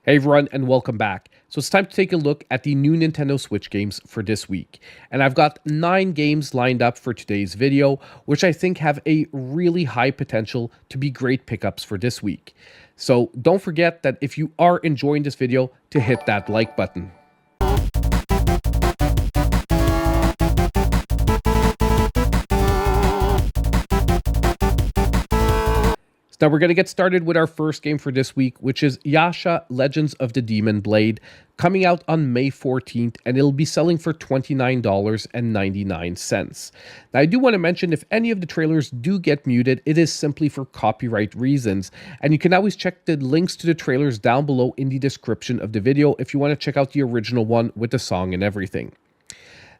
Hey everyone, and welcome back. So it's time to take a look at the new Nintendo Switch games for this week. And I've got 9 games lined up for today's video, which I think have a really high potential to be great pickups for this week. So don't forget that if you are enjoying this video, to hit that like button. Now we're going to get started with our first game for this week, which is Yasha Legends of the Demon Blade, coming out on May 14th, and it'll be selling for $29.99. Now I do want to mention, if any of the trailers do get muted, it is simply for copyright reasons, and you can always check the links to the trailers down below in the description of the video if you want to check out the original one with the song and everything.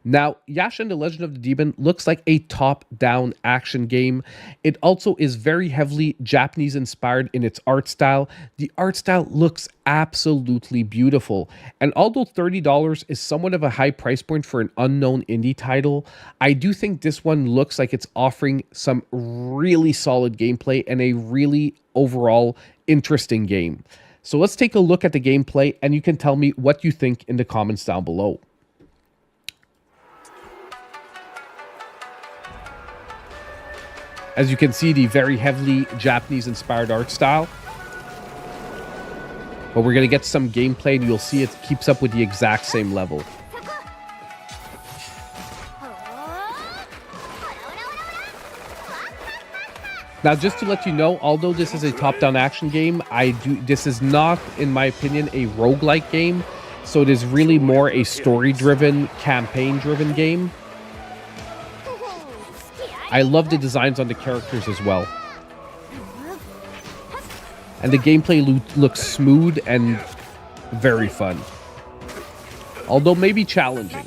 Now, Yasha and the Legend of the Demon looks like a top-down action game. It also is very heavily Japanese-inspired in its art style. The art style looks absolutely beautiful. And although $30 is somewhat of a high price point for an unknown indie title, I do think this one looks like it's offering some really solid gameplay and a really overall interesting game. So let's take a look at the gameplay, and you can tell me what you think in the comments down below. As you can see, the very heavily Japanese-inspired art style. But we're going to get some gameplay, and you'll see it keeps up with the exact same level. Now, just to let you know, although this is a top-down action game, this is not, in my opinion, a roguelike game. So it is really more a story-driven, campaign-driven game. I love the designs on the characters as well. And the gameplay looks smooth and very fun. Although maybe challenging.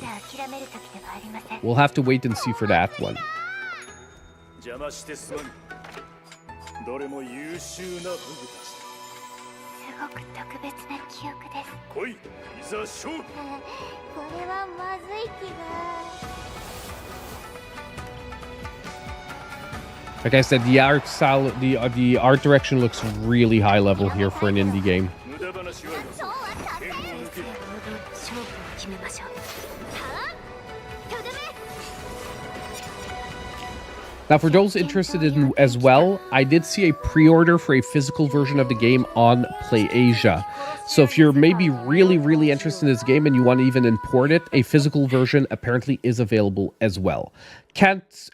We'll have to wait and see for that one. Like I said, the art style, the art direction looks really high level here for an indie game. Now, for those interested in as well, I did see a pre-order for a physical version of the game on PlayAsia. So if you're maybe really interested in this game and you want to even import it, a physical version apparently is available as well.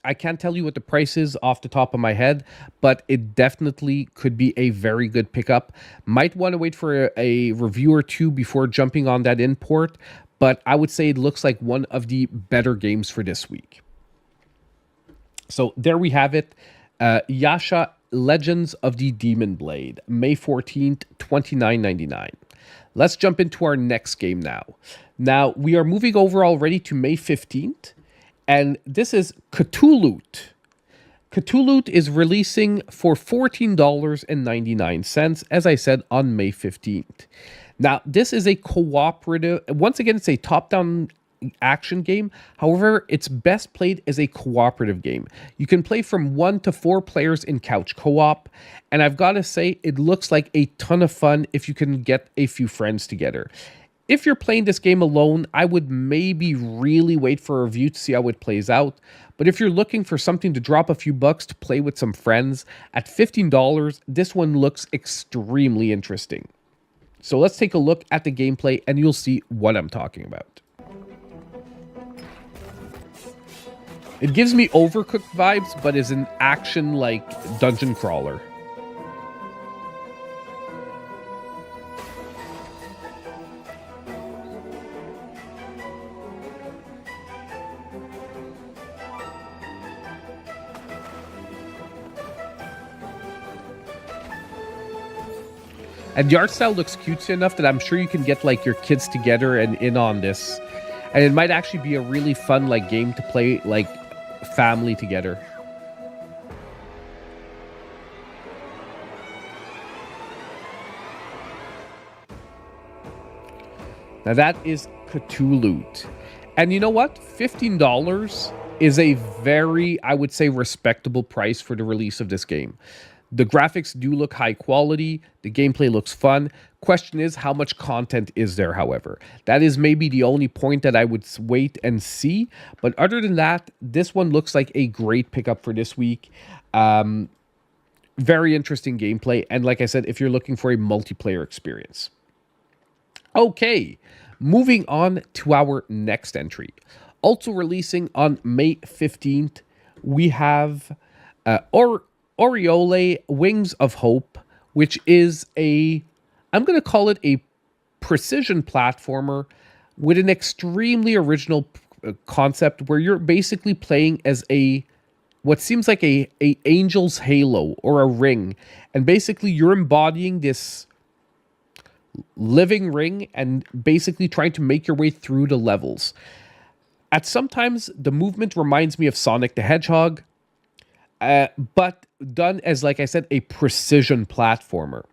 I can't tell you what the price is off the top of my head, but it definitely could be a very good pickup. Might want to wait for a review or two before jumping on that import, but I would say it looks like one of the better games for this week. So there we have it. Yasha Legends of the Demon Blade, May 14th, $29.99. Let's jump into our next game now. Now, we are moving over already to May 15th, and this is Cthuloot. Cthuloot is releasing for $14.99, as I said, on May 15th. Now, this is a cooperative, once again, it's a top-down action game. However, it's best played as a cooperative game. You can play from 1 to 4 players in couch co-op, and I've got to say, it looks like a ton of fun if you can get a few friends together. If you're playing this game alone, I would maybe really wait for a review to see how it plays out. But if you're looking for something to drop a few bucks to play with some friends, at $15, this one looks extremely interesting. So let's take a look at the gameplay, and you'll see what I'm talking about. It gives me Overcooked vibes, but is an action-like dungeon crawler. And the art style looks cutesy enough that I'm sure you can get like your kids together and in on this. And it might actually be a really fun like game to play like family together. Now that is Cthuloot. And you know what? $15 is a very, I would say, respectable price for the release of this game. The graphics do look high quality. The gameplay looks fun. Question is, how much content is there, however? That is maybe the only point that I would wait and see. But other than that, this one looks like a great pickup for this week. Very interesting gameplay. And like I said, if you're looking for a multiplayer experience. Okay, moving on to our next entry. Also releasing on May 15th, we have Aureole Wings of Hope, which is I'm going to call it a precision platformer with an extremely original concept where you're basically playing as what seems like a angel's halo or a ring. And basically you're embodying this living ring and basically trying to make your way through the levels. At sometimes the movement reminds me of Sonic the Hedgehog, but done as, like I said, a precision platformer.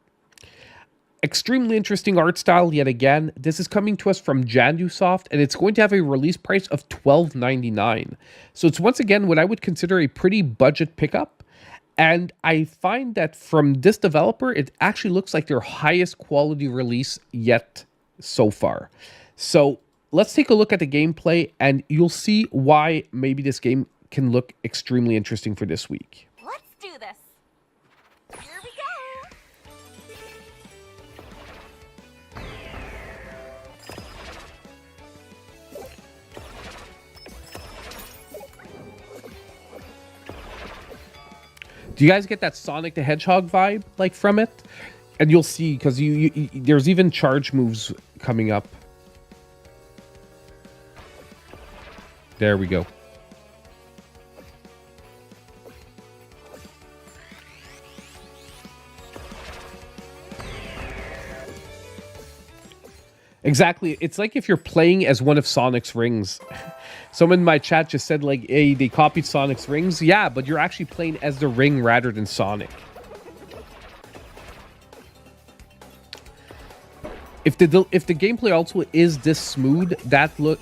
Extremely interesting art style yet again. This is coming to us from JanduSoft, and it's going to have a release price of $12.99. So it's once again what I would consider a pretty budget pickup. And I find that from this developer, it actually looks like their highest quality release yet so far. So let's take a look at the gameplay, and you'll see why maybe this game can look extremely interesting for this week. Let's do this. Here we go. Do you guys get that Sonic the Hedgehog vibe like from it? And you'll see, because there's even charge moves coming up. There we go. Exactly. It's like if you're playing as one of Sonic's rings. Someone in my chat just said, like, hey, they copied Sonic's rings. Yeah, but you're actually playing as the ring rather than Sonic. If the gameplay also is this smooth,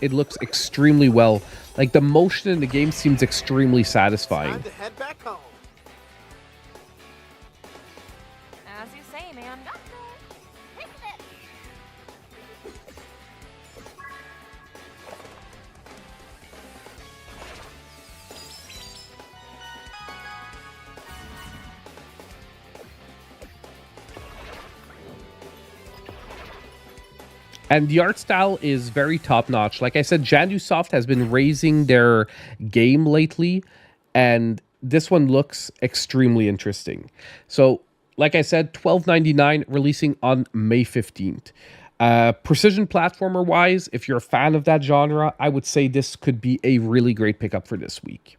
it looks extremely well. Like, the motion in the game seems extremely satisfying. Time to head back home. As you say, man. Got this. Fix it. And the art style is very top-notch. Like I said, JanduSoft has been raising their game lately, and this one looks extremely interesting. So, like I said, $12.99, releasing on May 15th. Precision platformer-wise, if you're a fan of that genre, I would say this could be a really great pickup for this week.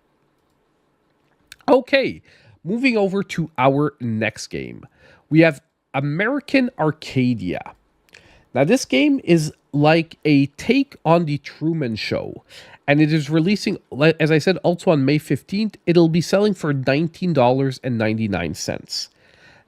Okay, moving over to our next game. We have American Arcadia. Now, this game is like a take on the Truman Show, and it is releasing, as I said, also on May 15th. It'll be selling for $19.99.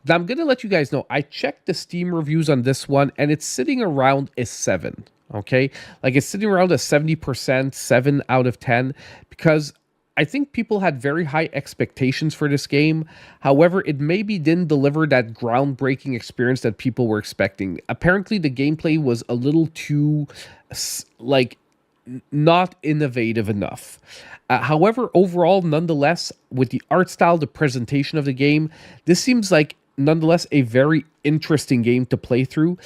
Now, I'm going to let you guys know, I checked the Steam reviews on this one, and it's sitting around a 7, okay? Like, it's sitting around a 70%, 7 out of 10, because I think people had very high expectations for this game. However, it maybe didn't deliver that groundbreaking experience that people were expecting. Apparently, the gameplay was a little too, like, not innovative enough. However, overall, nonetheless, with the art style, the presentation of the game, this seems like, nonetheless, a very interesting game to play through.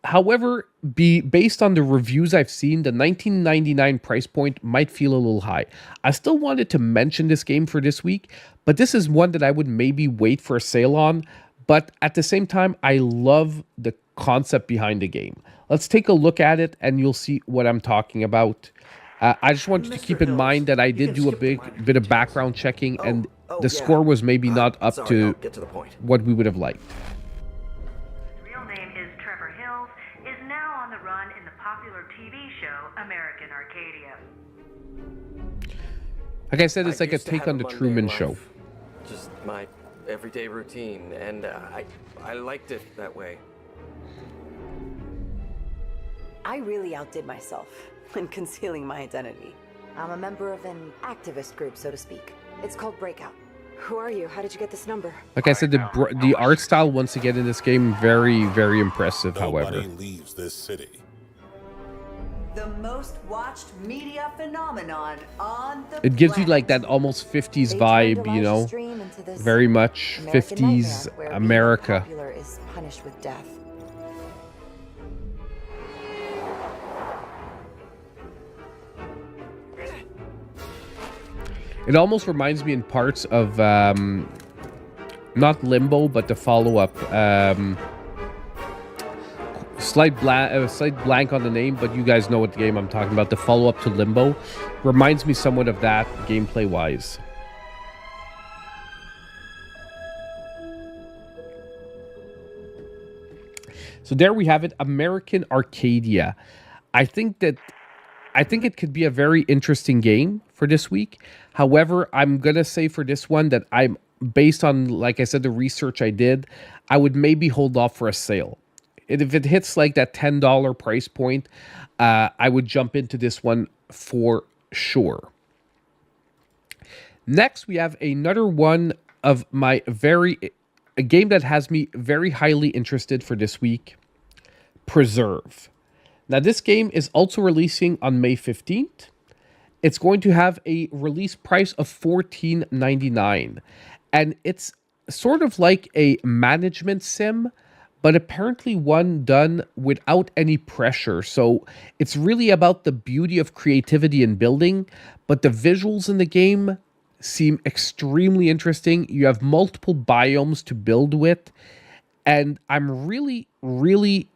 However, based on the reviews I've seen, the $19.99 price point might feel a little high. I still wanted to mention this game for this week, but this is one that I would maybe wait for a sale on. But at the same time, I love the concept behind the game. Let's take a look at it, and you'll see what I'm talking about. I just wanted to keep in mind that I did do a bit of background checking, and the score was maybe not up to what we would have liked. American Arcadia. Like I said, it's like a take on the Truman Show. Just my everyday routine, and I liked it that way. I really outdid myself when concealing my identity. I'm a member of an activist group, so to speak. It's called Breakout. Who are you? How did you get this number? Like I said, the art style once again in this game very, very impressive. Nobody However, leaves this city. The most watched media phenomenon on the it gives you planet. like that almost 50s They vibe, turned you Elijah's know, dream into this very much American 50s nightmare where being America. popular is punished with death. It almost reminds me in parts of not Limbo, but the follow-up. Slight blank on the name, but you guys know what game I'm talking about. The follow-up to Limbo reminds me somewhat of that gameplay-wise. So there we have it, American Arcadia. I think it could be a very interesting game for this week. However, I'm going to say for this one that I'm based on, like I said, the research I did, I would maybe hold off for a sale. If it hits like that $10 price point, I would jump into this one for sure. Next, we have another one of my a game that has me very highly interested for this week, Preserve. Now, this game is also releasing on May 15th. It's going to have a release price of $14.99. And it's sort of like a management sim, but apparently one done without any pressure. So it's really about the beauty of creativity in building, but the visuals in the game seem extremely interesting. You have multiple biomes to build with, and I'm really, really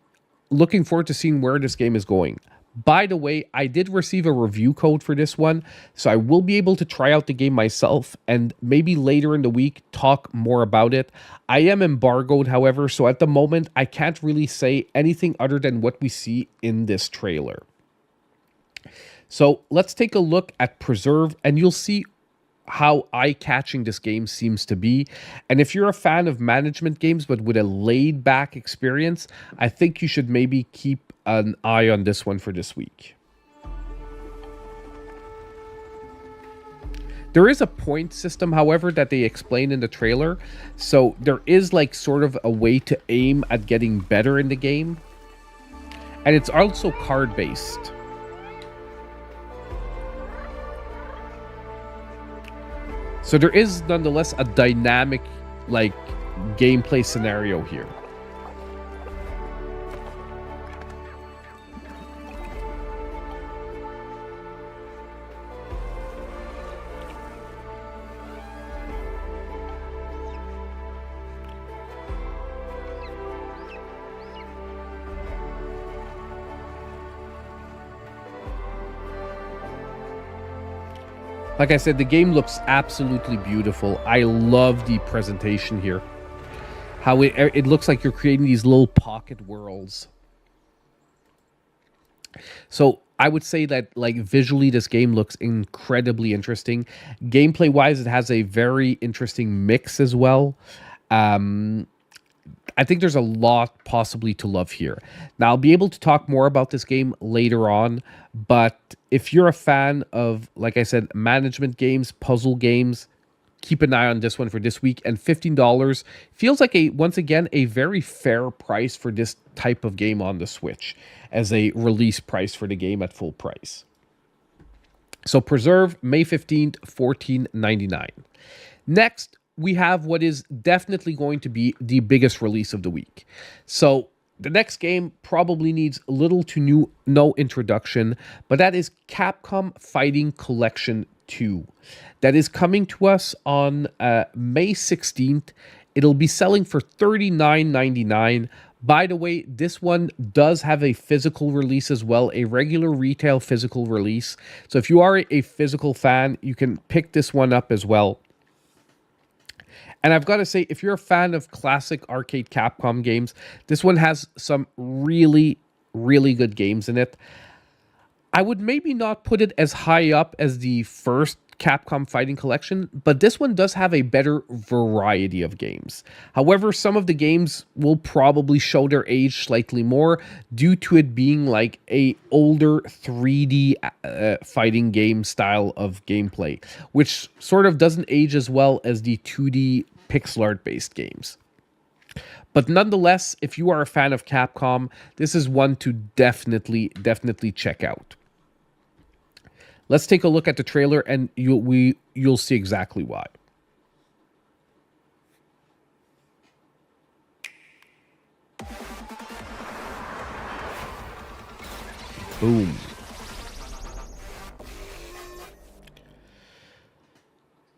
looking forward to seeing where this game is going. By the way, I did receive a review code for this one, so I will be able to try out the game myself and maybe later in the week talk more about it. I am embargoed, however, so at the moment I can't really say anything other than what we see in this trailer. So let's take a look at Preserve and you'll see how eye-catching this game seems to be. And if you're a fan of management games but with a laid-back experience, I think you should maybe keep an eye on this one for this week. There is a point system, however, that they explain in the trailer. So there is like sort of a way to aim at getting better in the game. And it's also card-based. So there is nonetheless a dynamic, like, gameplay scenario here. Like I said, the game looks absolutely beautiful. I love the presentation here. How it looks like you're creating these little pocket worlds. So I would say that, like, visually this game looks incredibly interesting. Gameplay wise, it has a very interesting mix as well. I think there's a lot possibly to love here. Now, I'll be able to talk more about this game later on, but if you're a fan of, like I said, management games, puzzle games, keep an eye on this one for this week. And $15 feels like, once again, a very fair price for this type of game on the Switch as a release price for the game at full price. So Preserve, May 15th, $14.99. Next, we have what is definitely going to be the biggest release of the week. So the next game probably needs little to no introduction, but that is Capcom Fighting Collection 2. That is coming to us on May 16th. It'll be selling for $39.99. By the way, this one does have a physical release as well, a regular retail physical release. So if you are a physical fan, you can pick this one up as well. And I've got to say, if you're a fan of classic arcade Capcom games, this one has some really, really good games in it. I would maybe not put it as high up as the first Capcom Fighting Collection, but this one does have a better variety of games. However, some of the games will probably show their age slightly more due to it being like a older 3D fighting game style of gameplay, which sort of doesn't age as well as the 2D pixel art based games. But nonetheless, if you are a fan of Capcom, this is one to definitely check out. Let's take a look at the trailer and you'll see exactly why. Boom.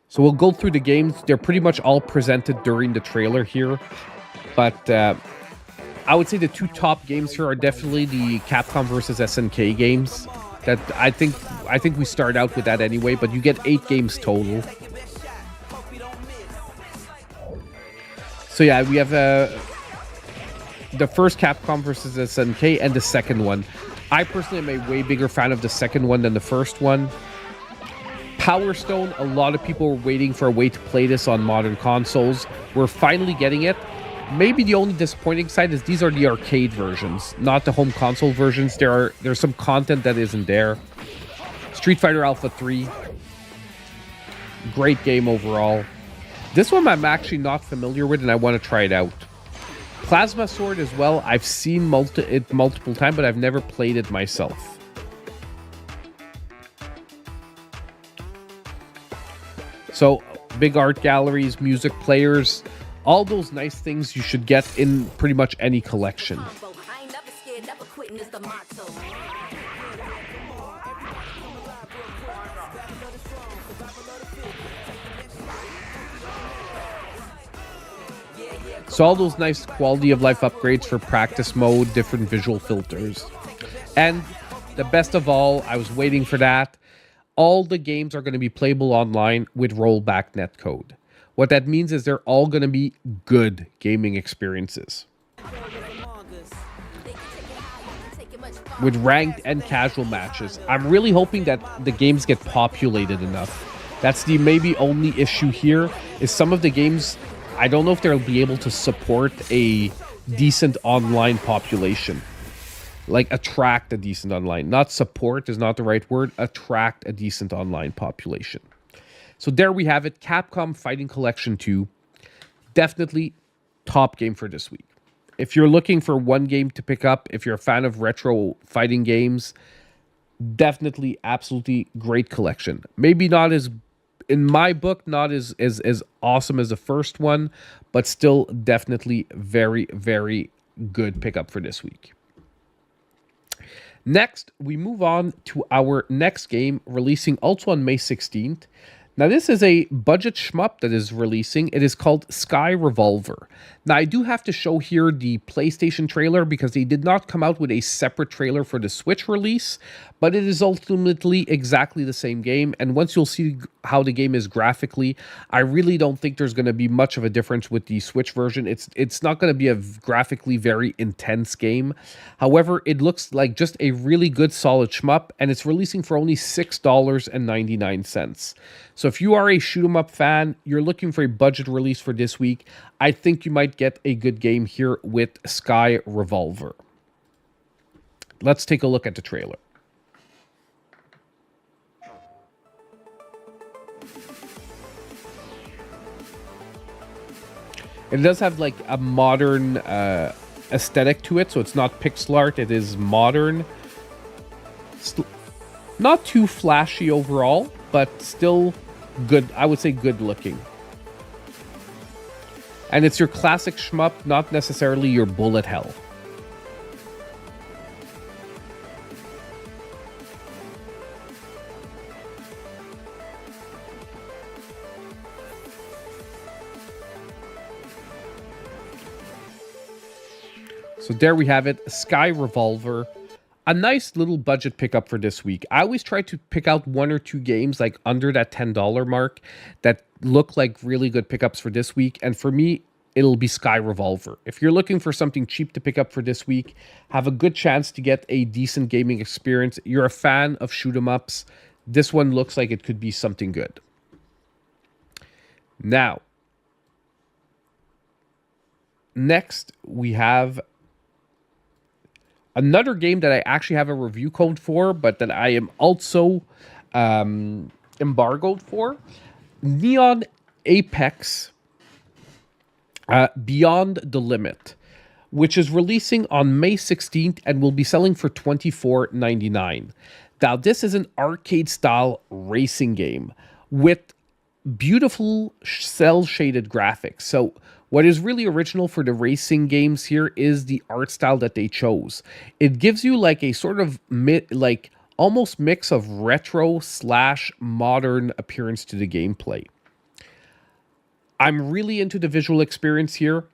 So we'll go through the games. They're pretty much all presented during the trailer here. But I would say the two top games here are definitely the Capcom versus SNK games. That I think we start out with that anyway, but you get 8 games total. So yeah, we have the first Capcom versus SNK and the second one. I personally am a way bigger fan of the second one than the first one. Power Stone, a lot of people were waiting for a way to play this on modern consoles. We're finally getting it. Maybe the only disappointing side is these are the arcade versions, not the home console versions. There's some content that isn't there. Street Fighter Alpha 3. Great game overall. This one I'm actually not familiar with and I want to try it out. Plasma Sword as well. I've seen it multiple times, but I've never played it myself. So, big art galleries, music players, all those nice things you should get in pretty much any collection. So all those nice quality of life upgrades for practice mode, different visual filters. And the best of all, I was waiting for that. All the games are going to be playable online with rollback netcode. What that means is they're all going to be good gaming experiences. With ranked and casual matches. I'm really hoping that the games get populated enough. That's the maybe only issue here, is some of the games, I don't know if they'll be able to support a decent online population. Like, attract a decent online. Not support is not the right word. Attract a decent online population. So there we have it. Capcom Fighting Collection 2. Definitely top game for this week. If you're looking for one game to pick up, if you're a fan of retro fighting games, definitely, absolutely great collection. Maybe not as, in my book, not as awesome as the first one, but still definitely very, very good pickup for this week. Next, we move on to our next game, releasing also on May 16th. Now, this is a budget shmup that is releasing. It is called Sky Revolver. Now, I do have to show here the PlayStation trailer because they did not come out with a separate trailer for the Switch release, but it is ultimately exactly the same game. And once you'll see how the game is graphically, I really don't think there's going to be much of a difference with the Switch version. It's not going to be a graphically very intense game. However, it looks like just a really good solid shmup, and it's releasing for only $6.99. So if you are a shoot 'em up fan, you're looking for a budget release for this week, I think you might get a good game here with Sky Revolver. Let's take a look at the trailer. It does have like a modern aesthetic to it, so it's not pixel art, it is modern. Not too flashy overall, but still good, I would say good looking. And it's your classic shmup, not necessarily your bullet hell. So there we have it, Sky Revolver. A nice little budget pickup for this week. I always try to pick out one or two games like under that $10 mark that look like really good pickups for this week. And for me, it'll be Sky Revolver. If you're looking for something cheap to pick up for this week, have a good chance to get a decent gaming experience. You're a fan of shoot 'em ups, this one looks like it could be something good. Now, next we have another game that I actually have a review code for, but that I am also embargoed for. Neon Apex Beyond the Limit, which is releasing on May 16th and will be selling for $24.99. Now, this is an arcade-style racing game with beautiful cel-shaded graphics. So what is really original for the racing games here is the art style that they chose. It gives you like a sort of almost mix of retro / modern appearance to the gameplay. I'm really into the visual experience here.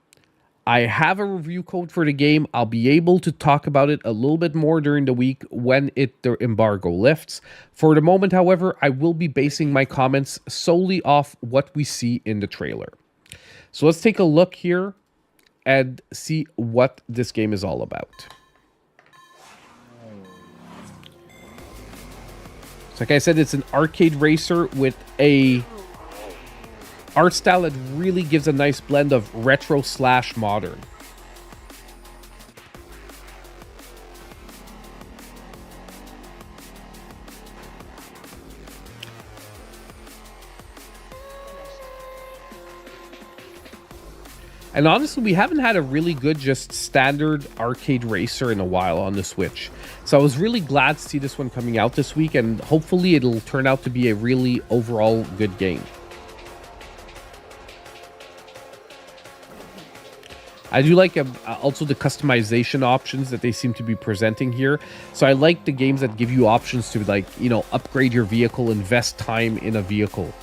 I have a review code for the game. I'll be able to talk about it a little bit more during the week when the embargo lifts. For the moment, however, I will be basing my comments solely off what we see in the trailer. So let's take a look here and see what this game is all about. So like I said, it's an arcade racer with a art style that really gives a nice blend of retro / modern. And honestly, we haven't had a really good just standard arcade racer in a while on the Switch. So I was really glad to see this one coming out this week, and hopefully it'll turn out to be a really overall good game. I do like also the customization options that they seem to be presenting here. So I like the games that give you options to, like, you know, upgrade your vehicle, invest time in a vehicle.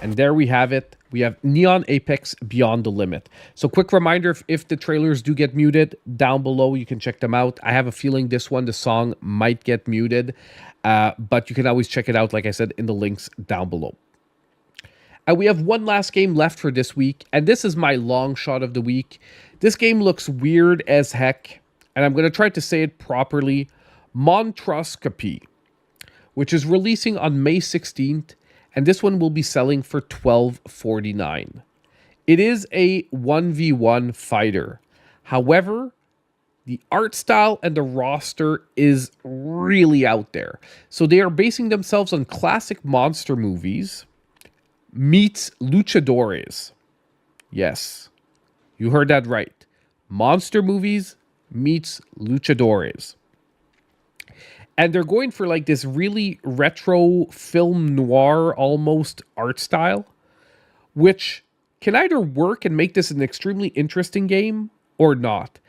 And there we have it. We have Neon Apex Beyond the Limit. So quick reminder, if the trailers do get muted, down below you can check them out. I have a feeling this one, the song, might get muted. But you can always check it out, like I said, in the links down below. And we have one last game left for this week, and this is my long shot of the week. This game looks weird as heck, and I'm going to try to say it properly. Mostroscopy, which is releasing on May 16th, and this one will be selling for $12.49. It is a 1v1 fighter. However, the art style and the roster is really out there. So they are basing themselves on classic monster movies meets luchadores. Yes, you heard that right. Monster movies meets luchadores. And they're going for like this really retro film noir almost art style, which can either work and make this an extremely interesting game or not.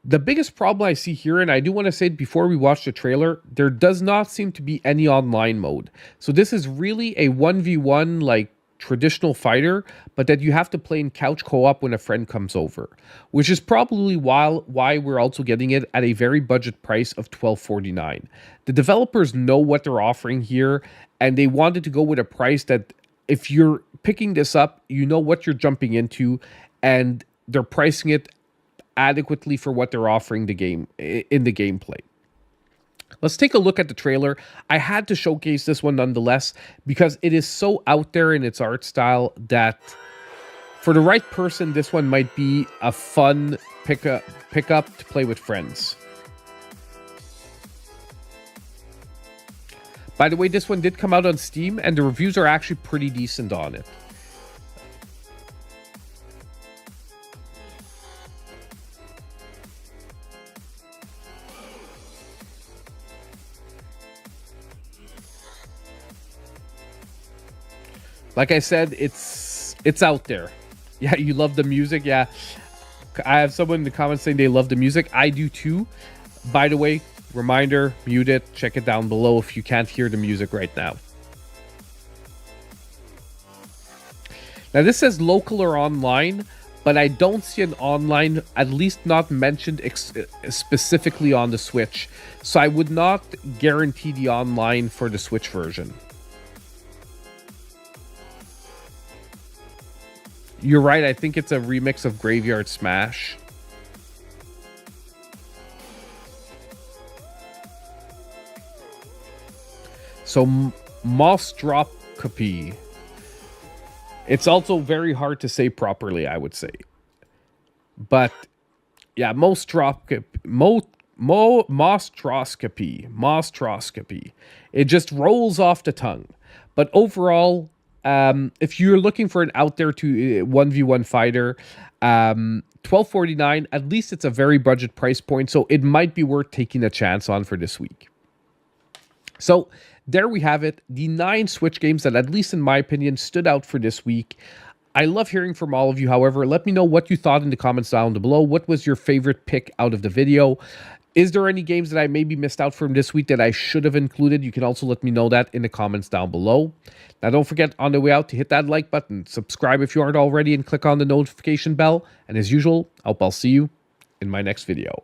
The biggest problem I see here, and I do want to say it before we watch the trailer, there does not seem to be any online mode. So this is really a 1v1 like traditional fighter, but that you have to play in couch co-op when a friend comes over, which is probably why we're also getting it at a very budget price of $12.49. The developers know what they're offering here, and they wanted to go with a price that if you're picking this up, you know what you're jumping into, and they're pricing it adequately for what they're offering the game in the gameplay. Let's take a look at the trailer. I had to showcase this one nonetheless because it is so out there in its art style that for the right person, this one might be a fun pickup to play with friends. By the way, this one did come out on Steam, and the reviews are actually pretty decent on it. Like I said, it's out there. Yeah, you love the music. Yeah, I have someone in the comments saying they love the music. I do too. By the way, reminder, mute it. Check it down below if you can't hear the music right now. Now this says local or online, but I don't see an online, at least not mentioned specifically on the Switch. So I would not guarantee the online for the Switch version. You're right, I think it's a remix of Graveyard Smash. So Mostroscopy. It's also very hard to say properly, I would say. But yeah, Mostroscopy. It just rolls off the tongue. But overall, if you're looking for an out there to 1v1 fighter, $12.49, at least it's a very budget price point, so it might be worth taking a chance on for this week. So there we have it, the 9 Switch games that, at least in my opinion, stood out for this week. I love hearing from all of you. However, let me know what you thought in the comments down below. What was your favorite pick out of the video? Is there any games that I maybe missed out from this week that I should have included? You can also let me know that in the comments down below. Now, don't forget on the way out to hit that like button, subscribe if you aren't already, and click on the notification bell. And as usual, I hope I'll see you in my next video.